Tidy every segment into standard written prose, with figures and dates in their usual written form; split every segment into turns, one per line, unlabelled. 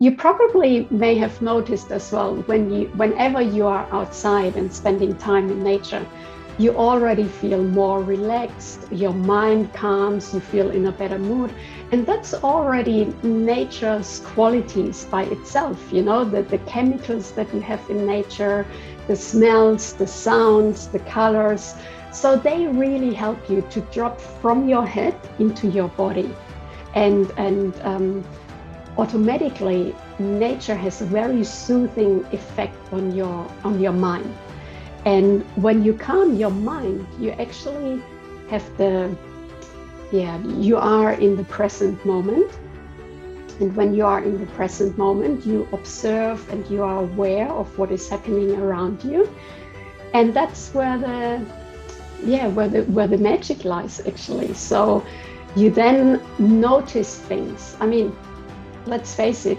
You probably may have noticed as well, whenever you are outside and spending time in nature, you already feel more relaxed, your mind calms, you feel in a better mood. And that's already nature's qualities by itself, the chemicals that you have in nature, the smells, the sounds, the colors. So they really help you to drop from your head into your body. And automatically, nature has a very soothing effect on your mind. And when you calm your mind, you actually have you are in the present moment. And when you are in the present moment, you observe and you are aware of what is happening around you. And that's where the magic lies, actually. So you then notice things. I mean, let's face it,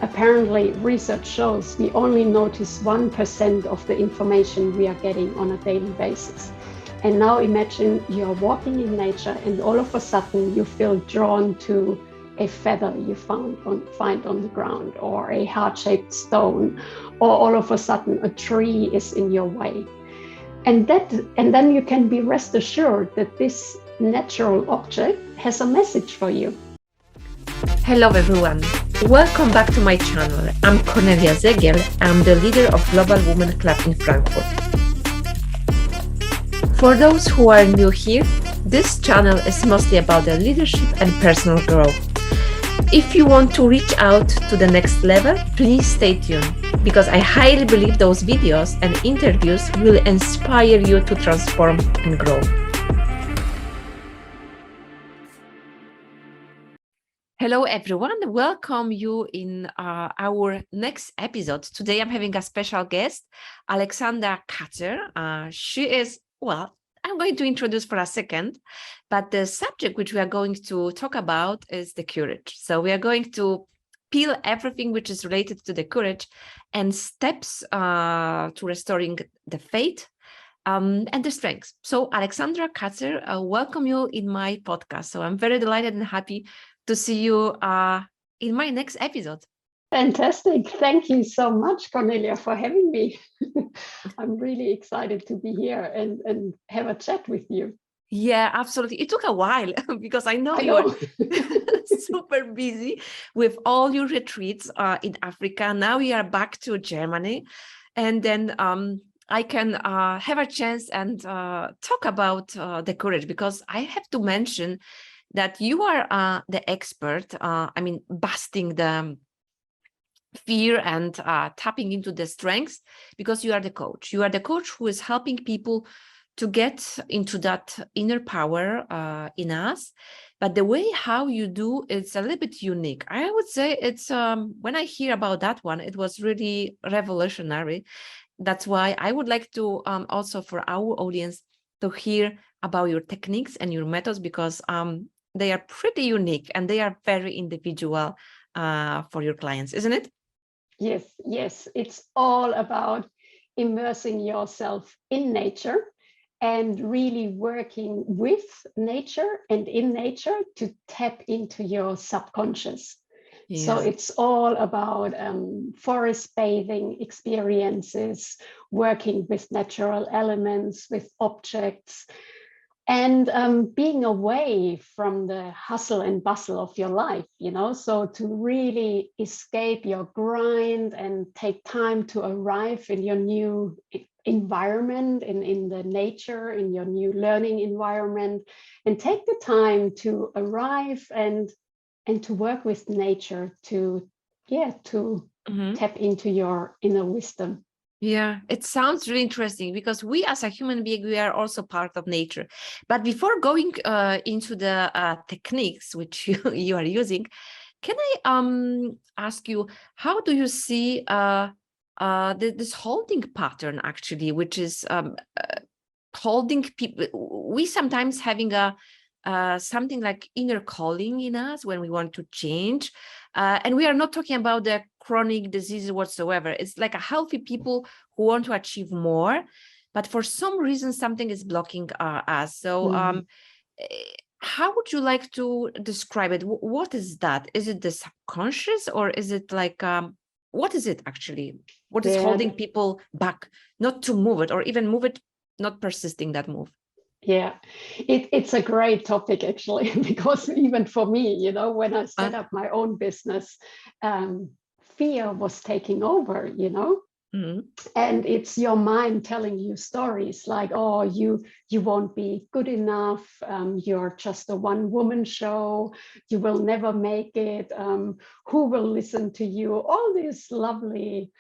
apparently research shows we only notice 1% of the information we are getting on a daily basis. And now imagine you're walking in nature and all of a sudden you feel drawn to a feather you find on the ground, or a heart-shaped stone, or all of a sudden a tree is in your way. And then you can be rest assured that this natural object has a message for you.
Hello everyone, welcome back to my channel. I'm Kornelia Zegiel. I'm the leader of Global Women Club in Frankfurt. For those who are new here, this channel is mostly about the leadership and personal growth. If you want to reach out to the next level, please stay tuned, because I highly believe those videos and interviews will inspire you to transform and grow. Hello everyone, welcome you in our next episode. Today I'm having a special guest, Alexandra Katzer. She is, I'm going to introduce for a second, but the subject which we are going to talk about is the courage. So we are going to peel everything which is related to the courage and steps to restoring the faith and the strength. So Alexandra Katzer, welcome you in my podcast. So I'm very delighted and happy to see you in my next episode.
Fantastic. Thank you so much, Cornelia, for having me. I'm really excited to be here and have a chat with you.
Yeah, absolutely. It took a while because I know you are super busy with all your retreats in Africa. Now you are back to Germany, and then I can have a chance and talk about the courage, because I have to mention that you are the expert, busting the fear and tapping into the strengths, because you are the coach. You are the coach who is helping people to get into that inner power in us. But the way how you do, it's a little bit unique. I would say it's, when I hear about that one, it was really revolutionary. That's why I would like to also for our audience to hear about your techniques and your methods, because they are pretty unique and they are very individual for your clients, isn't it?
Yes. It's all about immersing yourself in nature and really working with nature and in nature to tap into your subconscious. Yeah. So it's all about forest bathing experiences, working with natural elements, with objects, and being away from the hustle and bustle of your life, so to really escape your grind and take time to arrive in your new environment, in the nature, in your new learning environment, and take the time to arrive and to work with nature to tap into your inner wisdom.
Yeah, it sounds really interesting, because we as a human being, we are also part of nature. But before going into the techniques which you are using, can I ask you, how do you see this holding pattern actually, which is holding people? We sometimes having a something like inner calling in us when we want to change. And we are not talking about the chronic diseases whatsoever. It's like a healthy people who want to achieve more, but for some reason, something is blocking us. So how would you like to describe it? What is that? Is it the subconscious, or is it like, what is it actually? What is holding people back not to move it, or even move it, not persisting that move?
Yeah, it's a great topic actually, because even for me, you know, when I set up my own business, fear was taking over, you know. Mm-hmm. And it's your mind telling you stories like, oh, you won't be good enough, you're just a one-woman show, you will never make it, who will listen to you, all these lovely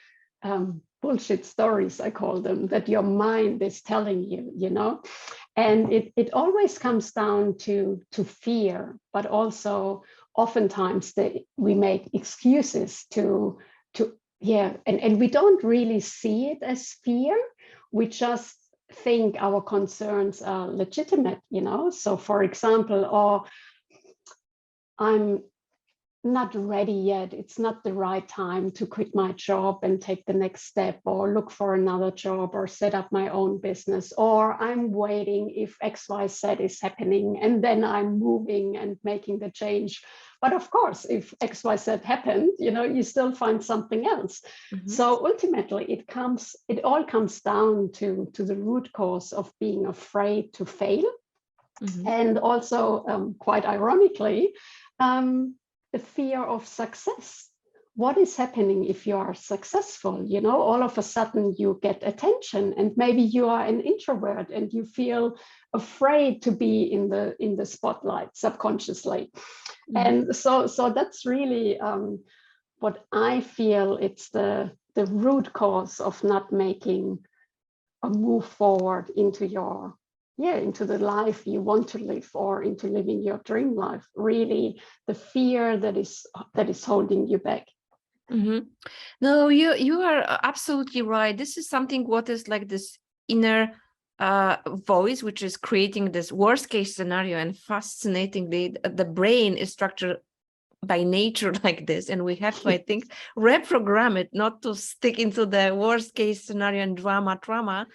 bullshit stories, I call them, that your mind is telling you, you know. And it always comes down to fear, but also oftentimes we make excuses to and we don't really see it as fear. We just think our concerns are legitimate, you know. So for example, or I'm not ready yet, it's not the right time to quit my job and take the next step, or look for another job, or set up my own business, or I'm waiting if XYZ is happening and then I'm moving and making the change. But of course, if XYZ happened, you know, you still find something else. Mm-hmm. So ultimately it all comes down to the root cause of being afraid to fail. Mm-hmm. And also quite ironically, the fear of success. What is happening if you are successful? You know, all of a sudden you get attention, and maybe you are an introvert and you feel afraid to be in the spotlight subconsciously. Mm-hmm. And so that's really what I feel it's the root cause of not making a move forward into into the life you want to live, or into living your dream life. Really, the fear that is holding you back.
Mm-hmm. No, you are absolutely right. This is something what is like this inner voice, which is creating this worst case scenario. And fascinatingly, the brain is structured by nature like this, and we have to, I think, reprogram it not to stick into the worst case scenario and trauma.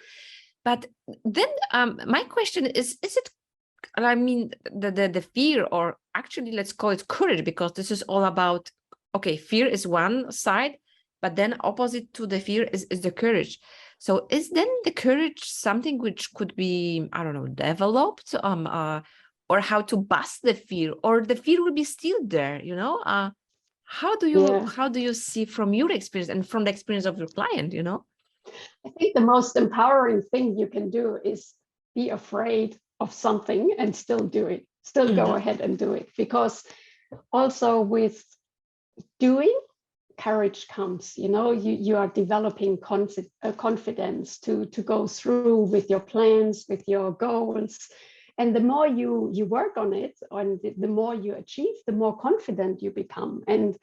But then my question is it, I mean, the fear, or actually let's call it courage, because this is all about, okay, fear is one side, but then opposite to the fear is the courage. So is then the courage something which could be, I don't know, developed, or how to bust the fear, or the fear will be still there, you know? How do you see from your experience and from the experience of your client, you know?
I think the most empowering thing you can do is be afraid of something and still do it, still go ahead and do it. Because also with doing, courage comes, you know, you are developing confidence to go through with your plans, with your goals. And the more you work on it, and the more you achieve, the more confident you become. And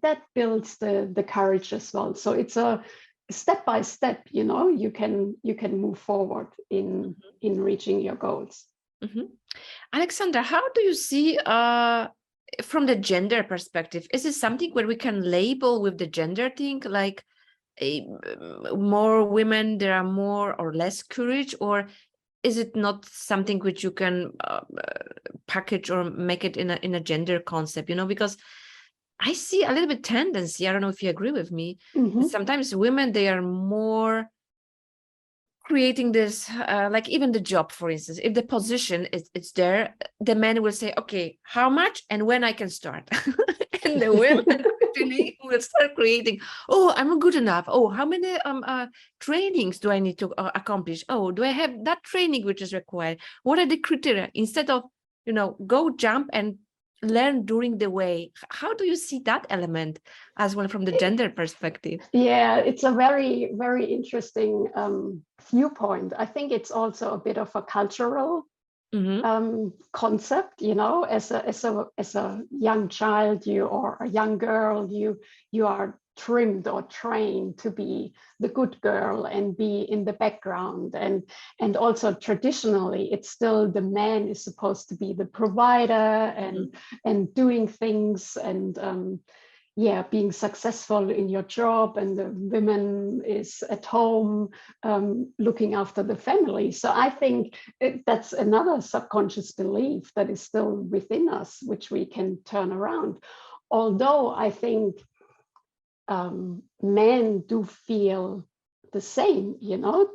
that builds the courage as well. So it's a step by step, you know, you can move forward in reaching your goals.
Mm-hmm. Alexandra, how do you see from the gender perspective, is it something where we can label with the gender thing, like more women, there are more or less courage, or is it not something which you can package or make it in a gender concept, you know? Because I see a little bit tendency, I don't know if you agree with me, sometimes women, they are more creating this, like even the job, for instance, if the position is there, the men will say, okay, how much and when I can start. And the women actually will start creating, oh, I'm good enough. Oh, how many trainings do I need to accomplish? Oh, do I have that training which is required? What are the criteria? Instead of, you know, go jump and learn during the way. How do you see that element as well from the gender perspective?
Yeah, it's a very, very interesting viewpoint. I think it's also a bit of a cultural concept, you know, as a young child, or a young girl, you are trimmed or trained to be the good girl and be in the background, and also traditionally it's still the man is supposed to be the provider and doing things, and being successful in your job, and the women is at home looking after the family. So I think that's another subconscious belief that is still within us, which we can turn around. Although I think men do feel the same,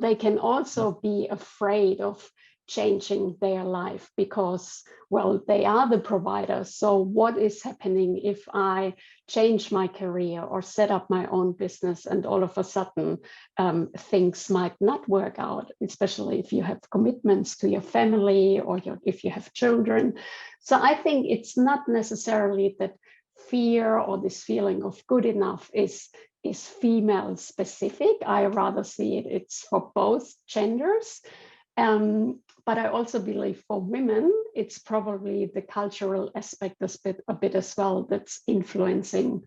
they can also be afraid of changing their life because, well, they are the provider. So what is happening if I change my career or set up my own business, and all of a sudden things might not work out, especially if you have commitments to your family or if you have children. So I think it's not necessarily that fear or this feeling of good enough is female specific. I rather see it's for both genders. But I also believe for women, it's probably the cultural aspect a bit as well that's influencing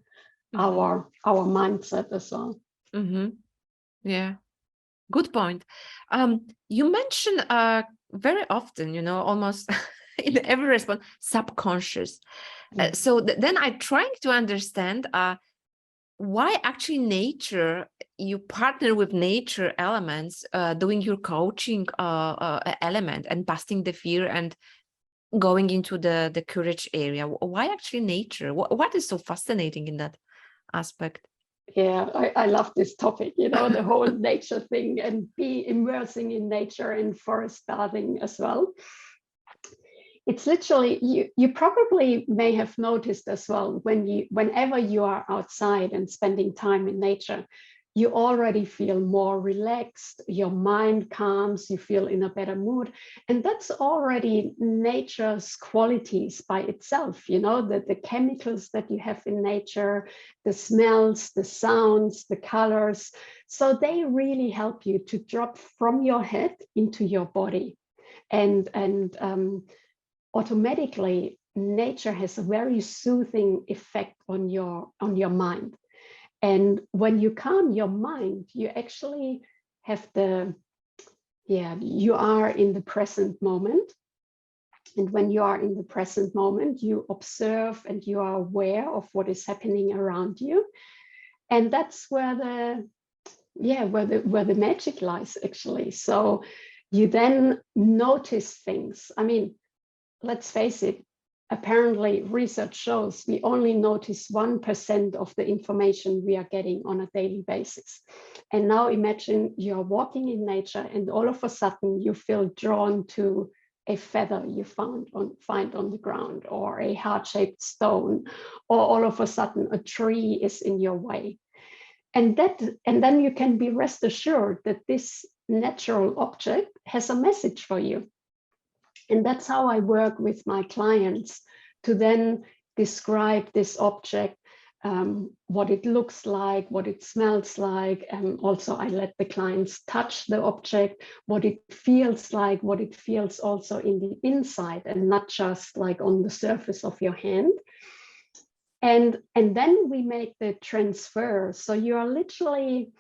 our mindset as well.
Yeah, good point. You mentioned very often, almost in every response, subconscious. So then I'm trying to understand why actually nature, you partner with nature elements, doing your coaching element and busting the fear and going into the courage area. Why actually nature? What is so fascinating in that aspect?
Yeah, I love this topic, the whole nature thing, and be immersing in nature and forest bathing as well. It's literally, you probably may have noticed as well, whenever you are outside and spending time in nature, you already feel more relaxed, your mind calms, you feel in a better mood. And that's already nature's qualities by itself, the chemicals that you have in nature, the smells, the sounds, the colors. So they really help you to drop from your head into your body. And automatically, nature has a very soothing effect on your mind. And when you calm your mind, you actually have you are in the present moment. And when you are in the present moment, you observe and you are aware of what is happening around you. And that's where the magic lies, actually. So you then notice things. I mean, let's face it, apparently research shows we only notice 1% of the information we are getting on a daily basis. And now imagine you're walking in nature and all of a sudden you feel drawn to a feather you find on the ground, or a heart-shaped stone, or all of a sudden a tree is in your way. And then you can be rest assured that this natural object has a message for you. And that's how I work with my clients, to then describe this object, what it looks like, what it smells like. And also I let the clients touch the object, what it feels like, what it feels also in the inside, and not just like on the surface of your hand. And then we make the transfer. So you are literally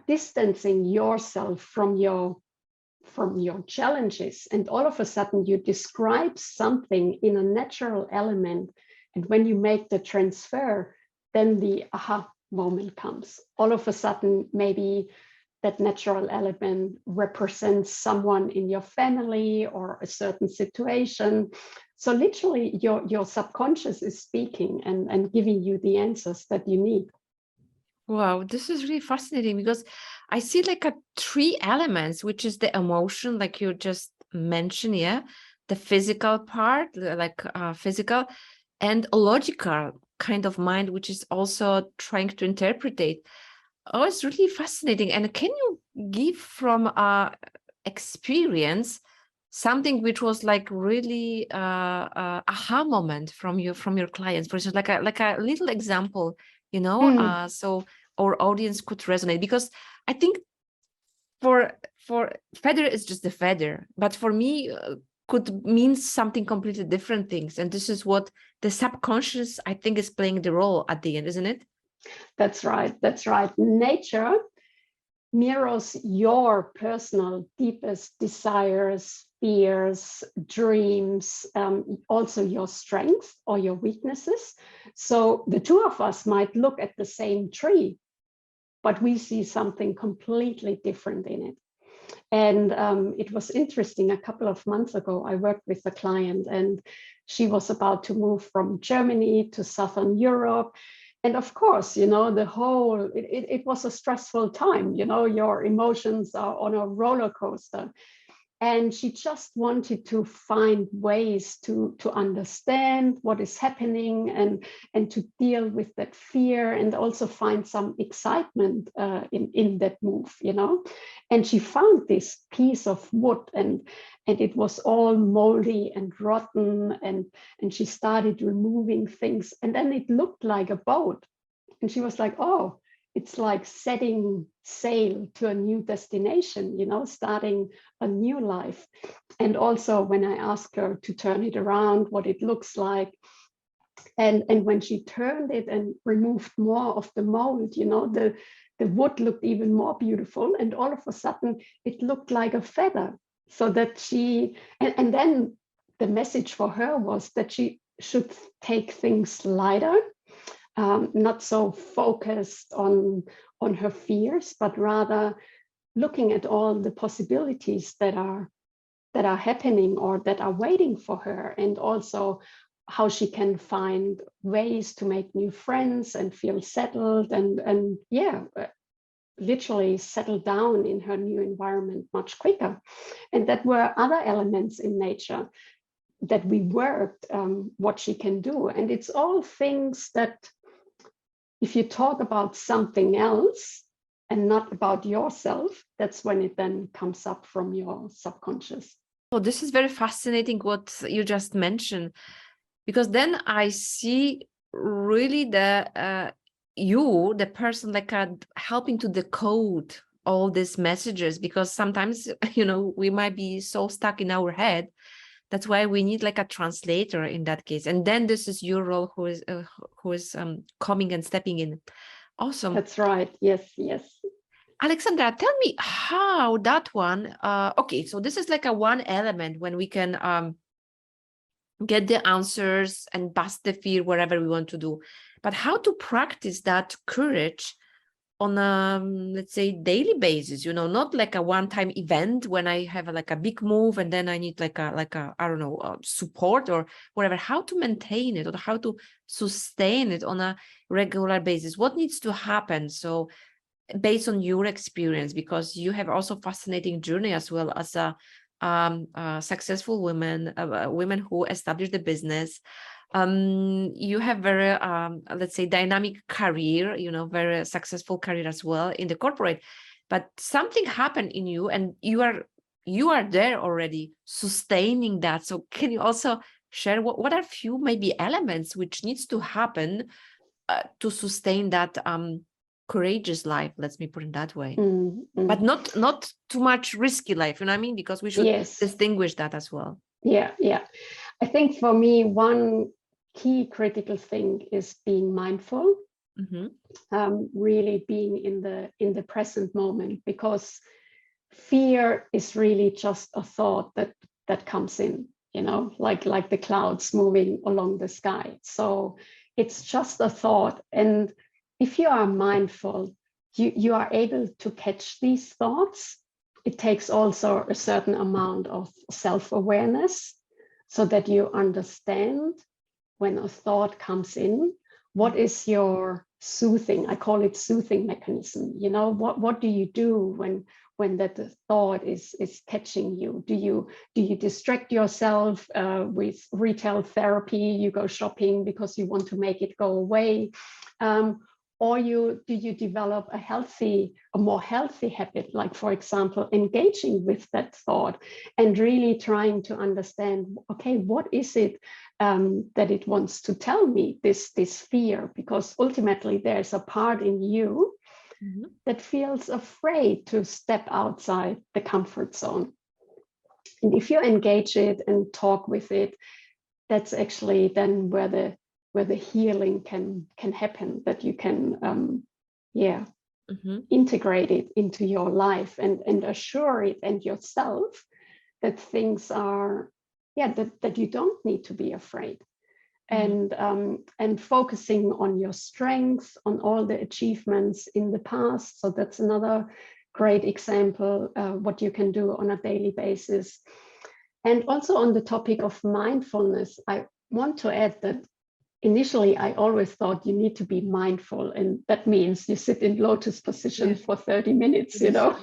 distancing yourself from your challenges, and all of a sudden you describe something in a natural element, and when you make the transfer, then the aha moment comes. All of a sudden, maybe that natural element represents someone in your family or a certain situation. So literally your subconscious is speaking and giving you the answers that you need.
Wow, this is really fascinating, because I see like three elements, which is the emotion, like you just mentioned, the physical part, like physical, and a logical kind of mind, which is also trying to interpret it. Oh, it's really fascinating. And can you give from experience something which was like really aha moment from your clients, for instance, like a little example, so our audience could resonate? Because I think for feather is just a feather, but for me could mean something completely different things. And this is what the subconscious, I think, is playing the role at the end, isn't it?
That's right. That's right. Nature mirrors your personal deepest desires, fears, dreams, also your strengths or your weaknesses. So the two of us might look at the same tree, but we see something completely different in it. And it was interesting. A couple of months ago, I worked with a client, and she was about to move from Germany to Southern Europe. And of course, you know, it was a stressful time. You know, your emotions are on a roller coaster. And she just wanted to find ways to understand what is happening and to deal with that fear, and also find some excitement in that move, you know. And she found this piece of wood, and it was all moldy and rotten, and she started removing things, and then it looked like a boat. And she was like, oh, it's like setting sail to a new destination, you know, starting a new life. And also when I asked her to turn it around, what it looks like, and when she turned it and removed more of the mold, you know, the wood looked even more beautiful, and all of a sudden it looked like a feather. So that she, and then the message for her was that she should take things lighter, not so focused on her fears, but rather looking at all the possibilities that are happening or that are waiting for her, and also how she can find ways to make new friends and feel settled, and yeah, literally settle down in her new environment much quicker. And that were other elements in nature that we worked, what she can do. And it's all things that, if you talk about something else and not about yourself, that's when it then comes up from your subconscious.
Oh, this is very fascinating what you just mentioned, because then I see really the person like helping to decode all these messages, because sometimes, you know, we might be so stuck in our head. That's why we need like a translator in that case. And then this is your role, who is coming and stepping in. Awesome.
That's right. Yes, yes.
Alexandra, tell me how that one, okay, so this is like a one element when we can get the answers and bust the fear wherever we want to do. But how to practice that courage on a, let's say, daily basis, you know, not like a one-time event when I have like a big move and then I need like a I don't know, support or whatever. How to maintain it or how to sustain it on a regular basis? What needs to happen? So based on your experience, because you have also fascinating journey as well as a successful women who established the business. You have very let's say dynamic career, you know, very successful career as well in the corporate, but something happened in you and you are there already sustaining that. So can you also share what are few maybe elements which needs to happen to sustain that courageous life, let's me put it that way, but not too much risky life, you know what I mean, because we should distinguish that as well.
Yeah, I think for me one key critical thing is being mindful, really being in the present moment, because fear is really just a thought that comes in, you know, like the clouds moving along the sky. So it's just a thought, and if you are mindful, you are able to catch these thoughts. It takes also a certain amount of self-awareness so that you understand when a thought comes in, what is your soothing, I call it soothing mechanism. You know, what do you do when that thought is catching you? Do you distract yourself with retail therapy? You go shopping because you want to make it go away? Or do you develop a more healthy habit, like, for example, engaging with that thought and really trying to understand, okay, what is it that it wants to tell me, this fear? Because ultimately there's a part in you that feels afraid to step outside the comfort zone. And if you engage it and talk with it, that's actually then where the healing can happen, that you can integrate it into your life and assure it and yourself that things are, that you don't need to be afraid. And focusing on your strengths, on all the achievements in the past. So that's another great example, what you can do on a daily basis. And also on the topic of mindfulness, I want to add that initially I always thought you need to be mindful, and that means you sit in lotus position for 30 minutes, you know,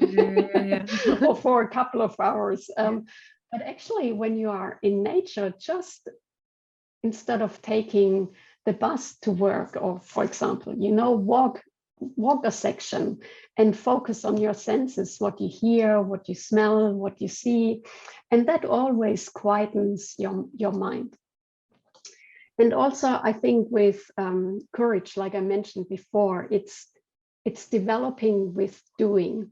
or for a couple of hours. But actually, when you are in nature, just instead of taking the bus to work, or for example, you know, walk a section and focus on your senses, what you hear, what you smell, what you see, and that always quietens your mind. And also, I think with courage, like I mentioned before, it's developing with doing.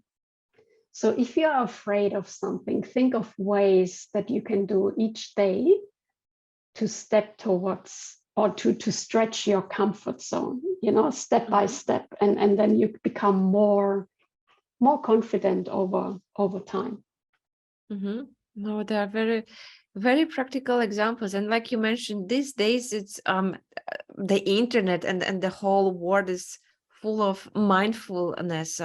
So if you're afraid of something, think of ways that you can do each day to step towards, or to stretch your comfort zone, you know, step by step, and then you become more confident over time.
No, they are very, very practical examples. And like you mentioned, these days it's the internet and the whole world is full of mindfulness.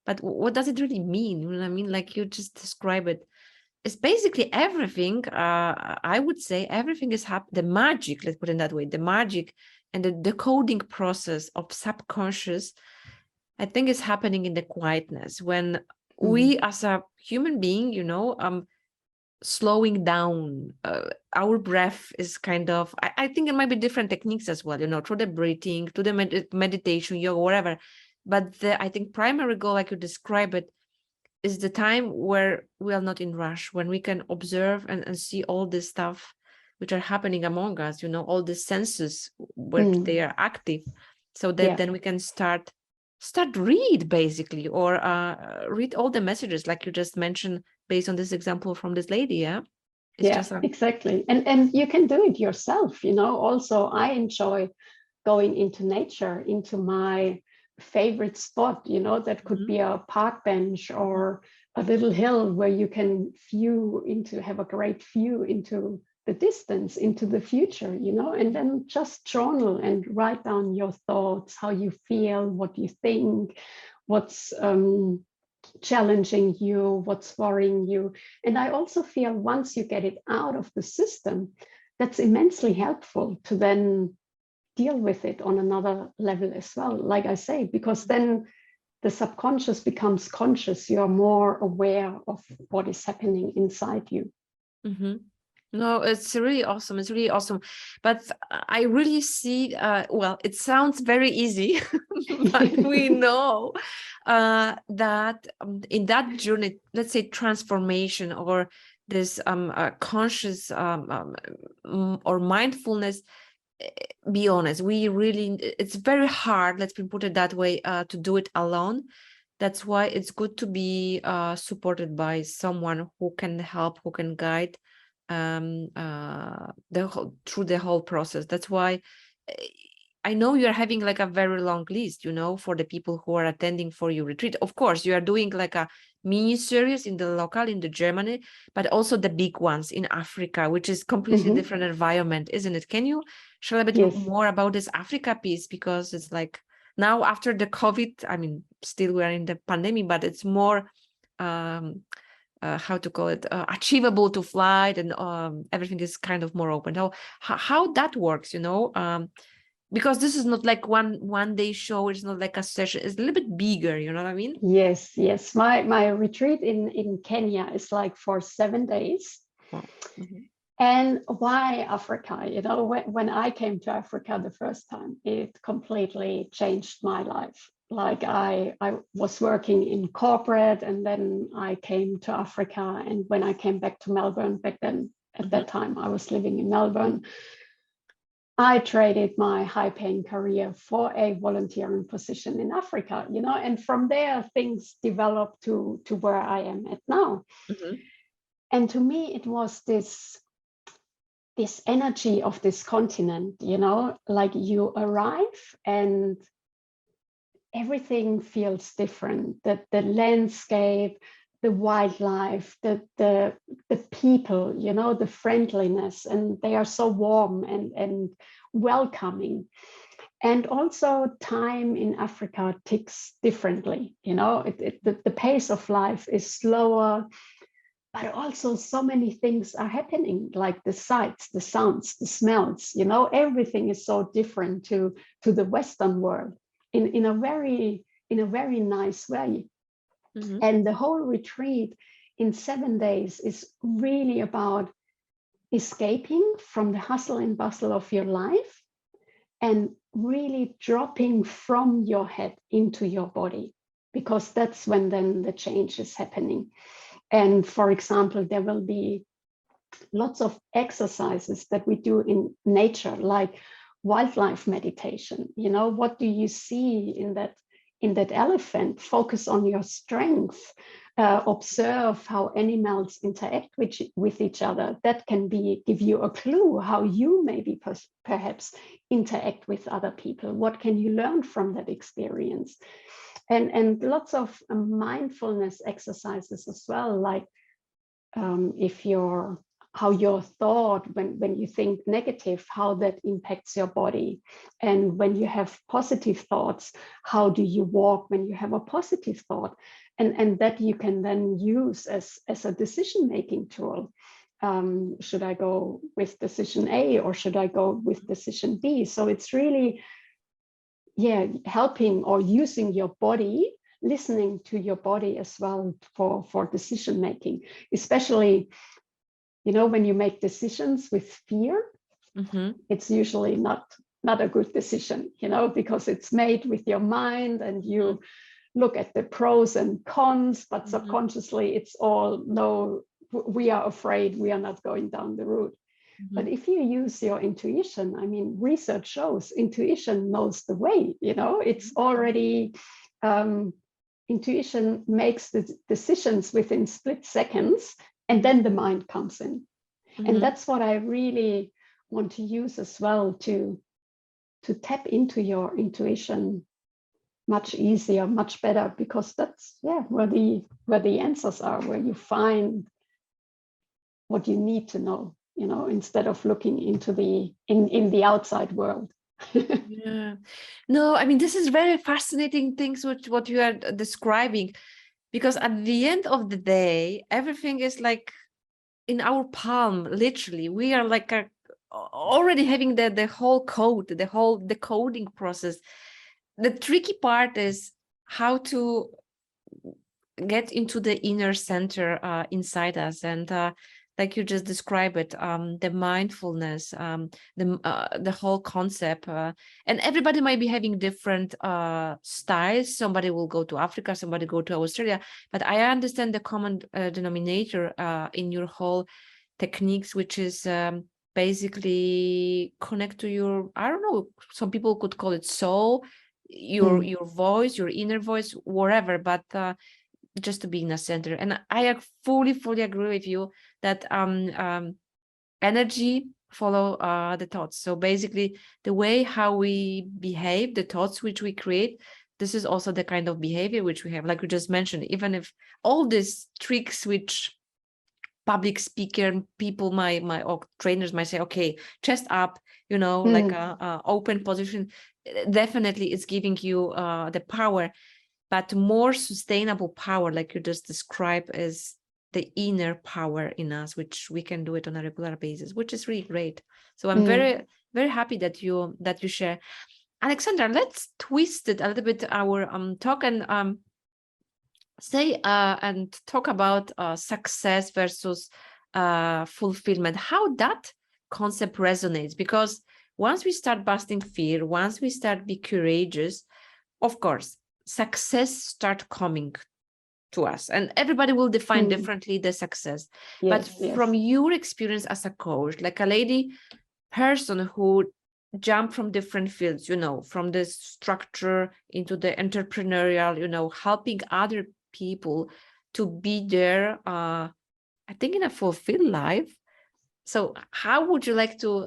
But what does it really mean? You know what I mean? Like you just describe it. It's basically everything. I would say everything is the magic, let's put it that way, the magic and the decoding process of subconscious, I think is happening in the quietness when we as a human being, you know, slowing down, our breath is kind of, I think it might be different techniques as well, you know, through the breathing, to the meditation, yoga, whatever. But I think primary goal, like you describe it, is the time where we are not in rush, when we can observe and see all this stuff which are happening among us, you know, all the senses where they are active, so that then we can start read basically, or read all the messages like you just mentioned based on this example from this lady.
Exactly. And you can do it yourself, you know. Also, I enjoy going into nature, into my favorite spot, you know, that could be a park bench or a little hill where you can have a great view into the distance, into the future, you know, and then just journal and write down your thoughts, how you feel, what you think, what's challenging you, what's worrying you. And I also feel once you get it out of the system, that's immensely helpful to then deal with it on another level as well, like I say, because then the subconscious becomes conscious. You're more aware of what is happening inside you.
No, it's really awesome. It's really awesome. But I really see, well, it sounds very easy, but we know that in that journey, let's say transformation, or this conscious or mindfulness, be honest, it's very hard, let's put it that way, to do it alone. That's why it's good to be supported by someone who can help, who can guide through the whole process. That's why I know you're having like a very long list, you know, for the people who are attending for your retreat. Of course, you are doing like a mini series in the Germany, but also the big ones in Africa, which is completely different environment, isn't it? Can you share a bit more about this Africa piece? Because it's like now after the COVID, I mean, still we're in the pandemic, but it's more how to call it, achievable to fly, and everything is kind of more open. How that works, you know, because this is not like one day show. It's not like a session. It's a little bit bigger, you know what I mean?
Yes. My retreat in Kenya is like for 7 days.
Wow.
And why Africa? You know, when I came to Africa the first time, it completely changed my life. Like I was working in corporate, and then I came to Africa. And when I came back to Melbourne, back then, at that time, I was living in Melbourne, I traded my high-paying career for a volunteering position in Africa, you know, and from there things developed to where I am at now. And to me, it was this energy of this continent, you know, like you arrive and everything feels different. That the landscape, the wildlife, the people, you know, the friendliness, and they are so warm and welcoming. And also time in Africa ticks differently, you know, the pace of life is slower, but also so many things are happening, like the sights, the sounds, the smells, you know, everything is so different to the Western world in a very nice way.
Mm-hmm.
And the whole retreat in 7 days is really about escaping from the hustle and bustle of your life and really dropping from your head into your body, because that's when then the change is happening. And for example, there will be lots of exercises that we do in nature, like wildlife meditation. You know, what do you see in that elephant? Focus on your strength. Observe how animals interact with each other. That can give you a clue how you maybe perhaps interact with other people. What can you learn from that experience? And lots of mindfulness exercises as well, like how your thought, when you think negative, how that impacts your body. And when you have positive thoughts, how do you walk when you have a positive thought? And that you can then use as a decision-making tool. Should I go with decision A or should I go with decision B? So it's really, helping or using your body, listening to your body as well for decision making, especially, you know, when you make decisions with fear, it's usually not a good decision, you know, because it's made with your mind and you look at the pros and cons, but subconsciously it's all, no, we are afraid, we are not going down the route. But if you use your intuition, I mean, research shows intuition knows the way, you know, it's already, intuition makes the decisions within split seconds, and then the mind comes in. And that's what I really want to use as well, to tap into your intuition much easier, much better, because that's where the answers are, where you find what you need to know, you know, instead of looking into in the outside world.
Yeah, no, I mean, this is very fascinating things which what you are describing, because at the end of the day, everything is like in our palm, literally. We are like already having the whole code, the whole decoding process. The tricky part is how to get into the inner center inside us, and like you just described it, the mindfulness, the whole concept, and everybody might be having different styles. Somebody will go to Africa, somebody go to Australia, but I understand the common denominator in your whole techniques, which is basically connect to your, I don't know, some people could call it soul, your voice, your inner voice, whatever, but just to be in a center. And I fully agree with you that energy follow the thoughts. So basically the way how we behave, the thoughts which we create, this is also the kind of behavior which we have, like you just mentioned. Even if all these tricks which public speaker people, my or trainers might say, okay, chest up, you know, like a open position, definitely it's giving you the power. But more sustainable power, like you just described, is the inner power in us, which we can do it on a regular basis, which is really great. So I'm very happy that you share. Alexandra, let's twist it a little bit, our talk, and say and talk about success versus fulfillment, how that concept resonates. Because once we start busting fear, once we start be courageous, of course success start coming to us, and everybody will define differently the success. But from your experience as a coach, like a lady person who jumped from different fields, you know, from the structure into the entrepreneurial, you know, helping other people to be there, I think, in a fulfilled life. So how would you like to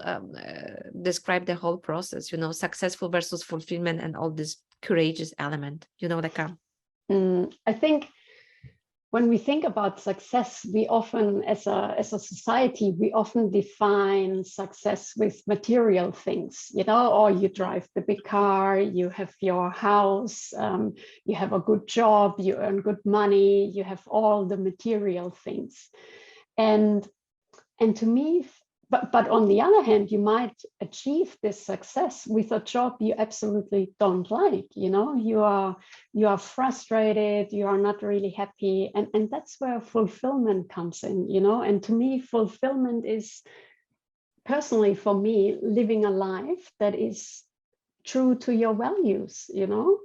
describe the whole process, you know, successful versus fulfillment and all this courageous element, you know, like
I think when we think about success, we often, as a society, we often define success with material things, you know, or you drive the big car, you have your house, you have a good job, you earn good money, you have all the material things. And to me, but on the other hand, you might achieve this success with a job you absolutely don't like. You know, you are frustrated, you are not really happy, and that's where fulfillment comes in. You know, and to me, fulfillment is, personally for me, living a life that is true to your values. You know,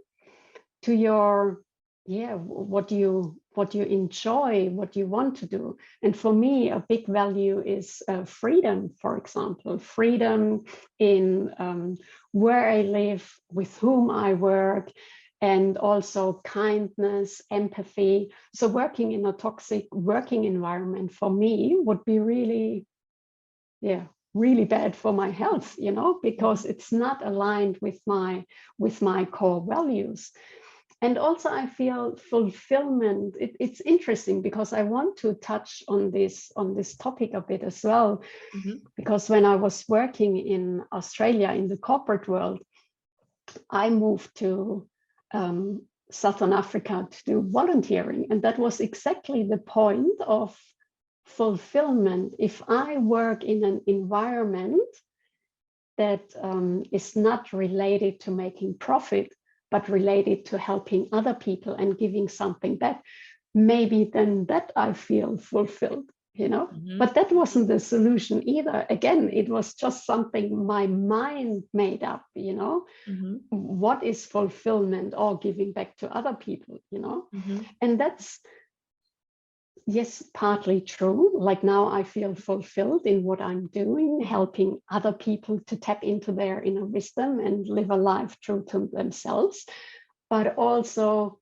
to your, yeah, what you enjoy, what you want to do. And for me, a big value is freedom, for example, freedom in where I live, with whom I work, and also kindness, empathy. So working in a toxic working environment for me would be really, yeah, really bad for my health, you know, because it's not aligned with my core values. And also I feel fulfillment, it's interesting because I want to touch on this topic a bit as well. Because when I was working in Australia in the corporate world, I moved to Southern Africa to do volunteering. And that was exactly the point of fulfillment. If I work in an environment that is not related to making profit, but related to helping other people and giving something back, maybe then that I feel fulfilled, you know. But that wasn't the solution either. Again, it was just something my mind made up, you know. What is fulfillment, or giving back to other people, you know. And that's, yes, partly true. Like now I feel fulfilled in what I'm doing, helping other people to tap into their inner wisdom and live a life true to themselves, but also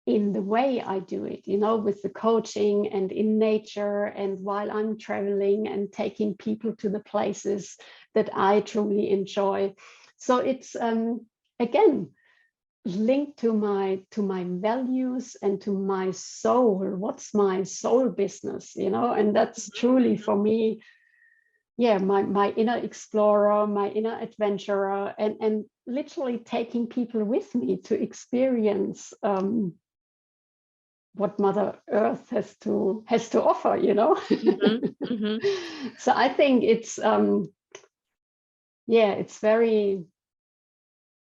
in the way I do it, you know, with the coaching and in nature, and while I'm traveling and taking people to the places that I truly enjoy. So it's, again, linked to my values and to my soul. What's my soul business, you know? And that's truly for me, yeah, my inner explorer, my inner adventurer, and literally taking people with me to experience what Mother Earth has to offer, you know. So I think it's yeah, it's very,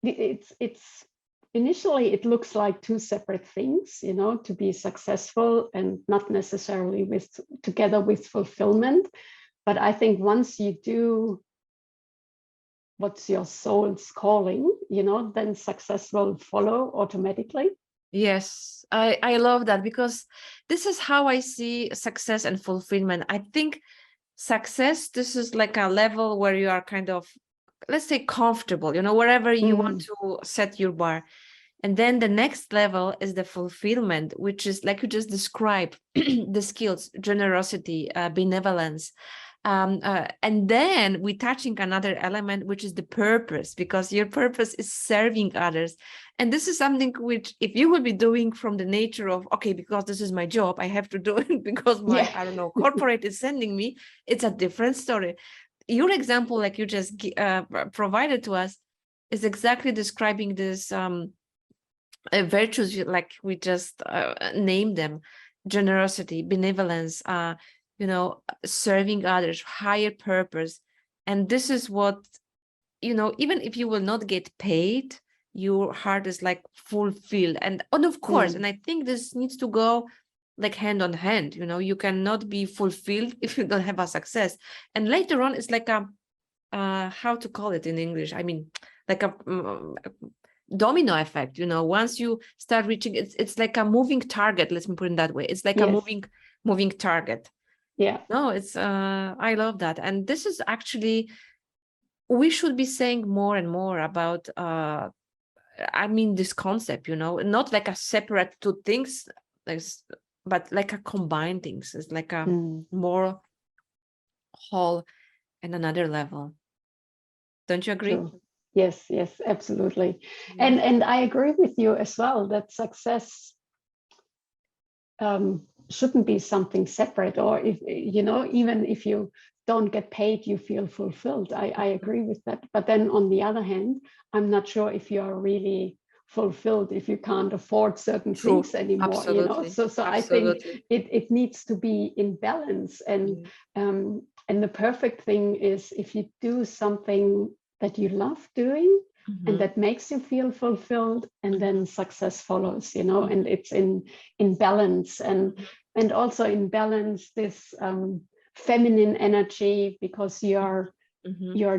it's initially it looks like two separate things, you know, to be successful and not necessarily together with fulfillment. But I think once you do what's your soul's calling, you know, then success will follow automatically.
Yes, I love that, because this is how I see success and fulfillment. I think success, this is like a level where you are kind of, let's say, comfortable, you know, wherever you want to set your bar. And then the next level is the fulfillment, which is like you just described, the skills, generosity, benevolence. And then we're touching another element, which is the purpose, because your purpose is serving others. And this is something which, if you will be doing from the nature of, okay, because this is my job, I have to do it because my, I don't know, corporate is sending me, it's a different story. Your example, like you just provided to us, is exactly describing this virtues, like we just named them: generosity, benevolence, you know, serving others, higher purpose. And this is what, you know, even if you will not get paid, your heart is like fulfilled. And of course, and I think this needs to go like hand on hand, you know, you cannot be fulfilled if you don't have a success. And later on, it's like a, how to call it in English? I mean, like a domino effect, you know. Once you start reaching, it's like a moving target, let me put it that way. It's like a moving target.
Yeah.
No, it's I love that. And this is actually, we should be saying more and more about I mean, this concept, you know, not like a separate two things, but like a combined things. It's like a more whole and another level. Don't you agree?
True. Yes, absolutely. And I agree with you as well that success, shouldn't be something separate, or if, you know, even if you don't get paid, you feel fulfilled. I agree with that. But then on the other hand, I'm not sure if you're really fulfilled if you can't afford certain
True.
things anymore, you know.
Absolutely.
So I think it needs to be in balance. And the perfect thing is if you do something that you love doing, and that makes you feel fulfilled, and then success follows, you know. And it's in balance, and also in balance this feminine energy, because you're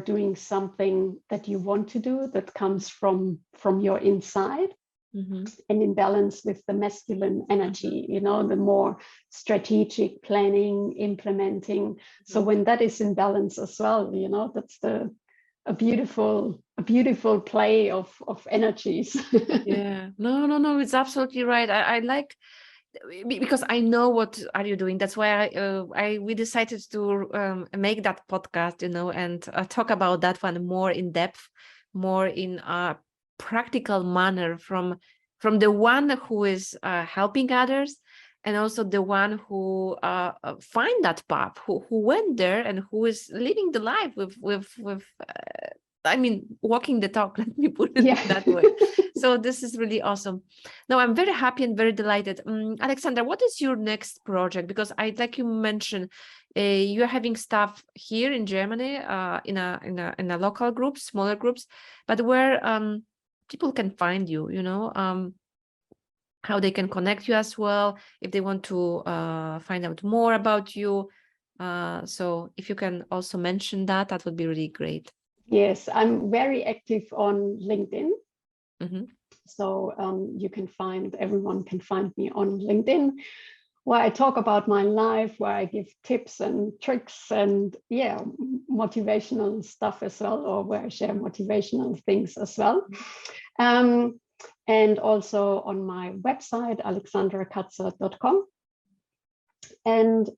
doing something that you want to do, that comes from your inside, and in balance with the masculine energy, you know, the more strategic planning, implementing. So when that is in balance as well, you know, that's a beautiful play of energies.
Yeah, no, it's absolutely right. I like, because I know what are you doing. That's why we decided to make that podcast, you know, and talk about that one more in depth, more in a practical manner, from the one who is helping others, and also the one who find that path, who went there, and who is living the life with I mean, walking the talk, let me put it that way. So this is really awesome. No, I'm very happy and very delighted. Alexandra, what is your next project? Because like you mentioned, you're having stuff here in Germany, in a local group, smaller groups, but where people can find you, you know, how they can connect you as well, if they want to find out more about you. So if you can also mention that, that would be really great.
Yes, I'm very active on LinkedIn. So everyone can find me on LinkedIn, where I talk about my life, where I give tips and tricks and motivational stuff as well, or where I share motivational things as well. And also on my website, alexandrakatzer.com. And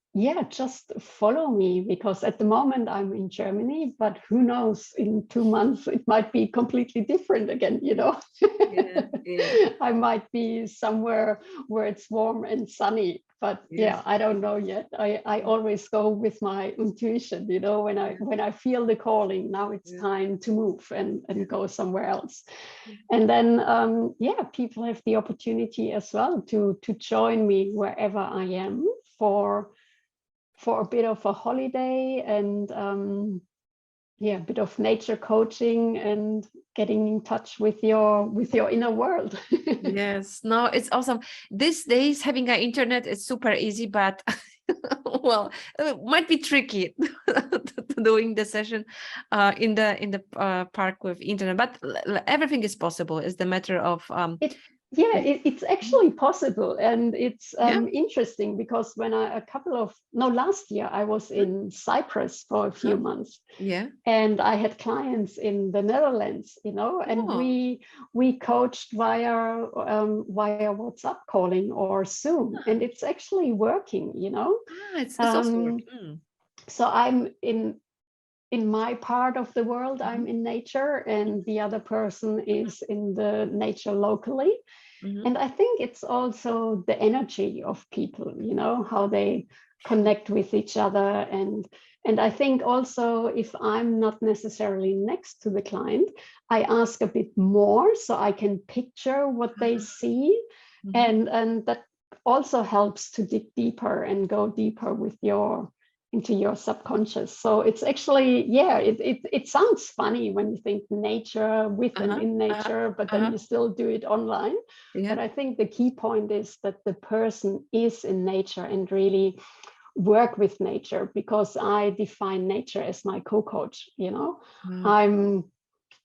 just follow me, because at the moment I'm in Germany, but who knows, in 2 months it might be completely different again, you know. I might be somewhere where it's warm and sunny, but I don't know yet. I always go with my intuition, you know, when I feel the calling, now it's time to move and go somewhere else. And then people have the opportunity as well to join me wherever I am for a bit of a holiday, and a bit of nature coaching and getting in touch with your inner world.
Yes, no, it's awesome. These days having an internet is super easy, but well, it might be tricky doing the session in the park with internet, but everything is possible. It's the matter of
it's actually possible, and it's interesting, because when last year I was in Cyprus for a few months, and I had clients in the Netherlands, you know, and we coached via WhatsApp calling or Zoom, and it's actually working, you know.
It's also working.
So I'm in my part of the world, I'm in nature, and the other person is in the nature locally. And I think it's also the energy of people, you know, how they connect with each other. And I think also, if I'm not necessarily next to the client, I ask a bit more so I can picture what they see. And that also helps to dig deeper and go deeper into your subconscious. So it's actually, it sounds funny when you think nature with and in nature, but then you still do it online. But I think the key point is that the person is in nature and really work with nature, because I define nature as my co-coach, you know.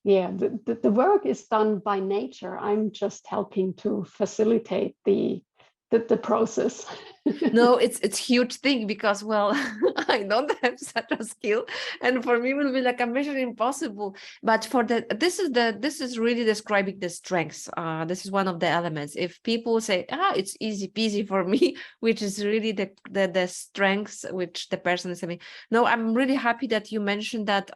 The work is done by nature. I'm just helping to facilitate the process.
No, it's a huge thing, because I don't have such a skill, and for me it will be like a mission impossible. But for this is really describing the strengths. This is one of the elements. If people say it's easy peasy for me, which is really the strengths which the person is having. No, I'm really happy that you mentioned that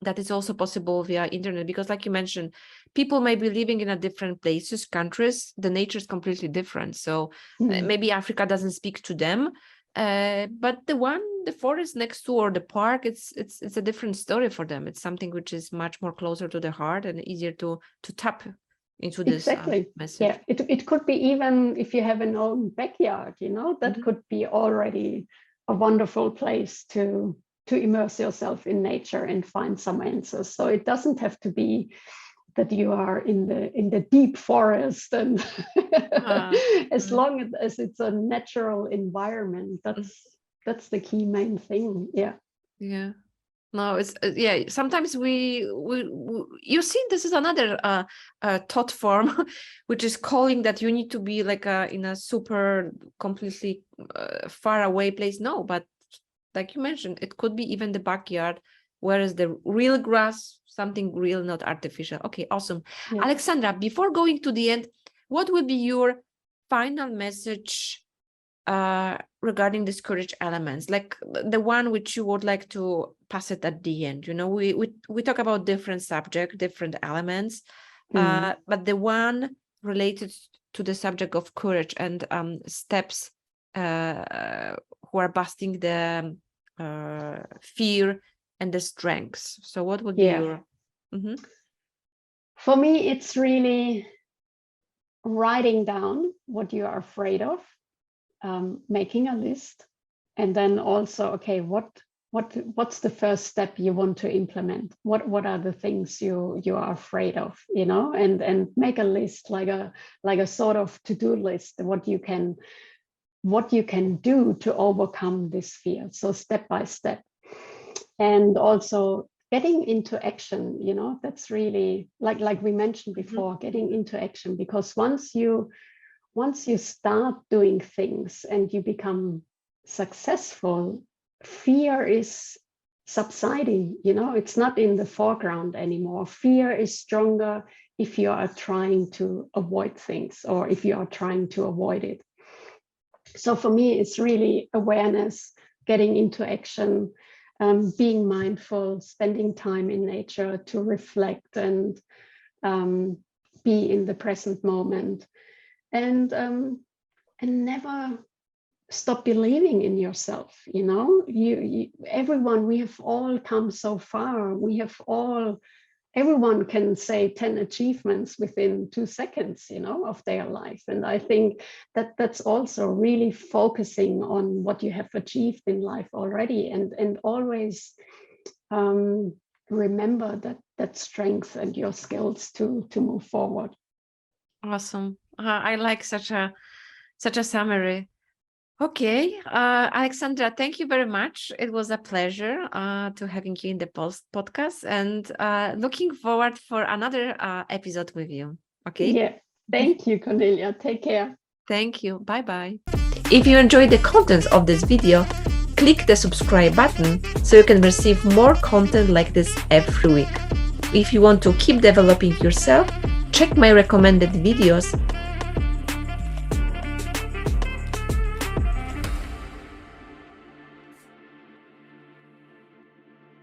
that is also possible via internet, because like you mentioned, people may be living in a different places, countries, the nature is completely different. So maybe Africa doesn't speak to them, but the forest next to or the park, it's a different story for them. It's something which is much more closer to the heart and easier to tap into this message.
Yeah, it could be even if you have an own backyard, that could be already a wonderful place to immerse yourself in nature and find some answers. So it doesn't have to be that you are in the deep forest, and as long as it's a natural environment, that's the key main thing.
Yeah. No, it's sometimes we you see, this is another thought form which is calling that you need to be like in a super completely far away place. No, but like you mentioned, it could be even the backyard, where is the real grass, something real, not artificial. Okay, awesome. Yeah. Alexandra, before going to the end, what would be your final message regarding these courage elements, like the one which you would like to pass it at the end? We talk about different subject, different elements, but the one related to the subject of courage and steps who are busting the fear and the strengths. So what would be your
For me, it's really writing down what you are afraid of, making a list, and then also, okay, what's the first step you want to implement? What are the things you are afraid of, and make a list, like a sort of to-do list, what you can do to overcome this fear. So step by step. And also getting into action, that's really like we mentioned before, getting into action, because once you start doing things and you become successful, fear is subsiding, it's not in the foreground anymore. Fear is stronger if you are trying to avoid things, or if you are trying to avoid it. So for me, it's really awareness, getting into action, being mindful, spending time in nature to reflect and be in the present moment, and never stop believing in yourself. Everyone, we have all come so far. Everyone can say 10 achievements within 2 seconds, of their life. And I think that's also really focusing on what you have achieved in life already, and always remember that strength and your skills to move forward.
Awesome. I like such a summary. Okay, Alexandra, thank you very much. It was a pleasure to having you in the podcast, and looking forward for another episode with you. Okay?
Yeah. Thank you, Kornelia. Take care.
Thank you. Bye-bye. If you enjoyed the content of this video, click the subscribe button so you can receive more content like this every week. If you want to keep developing yourself, check my recommended videos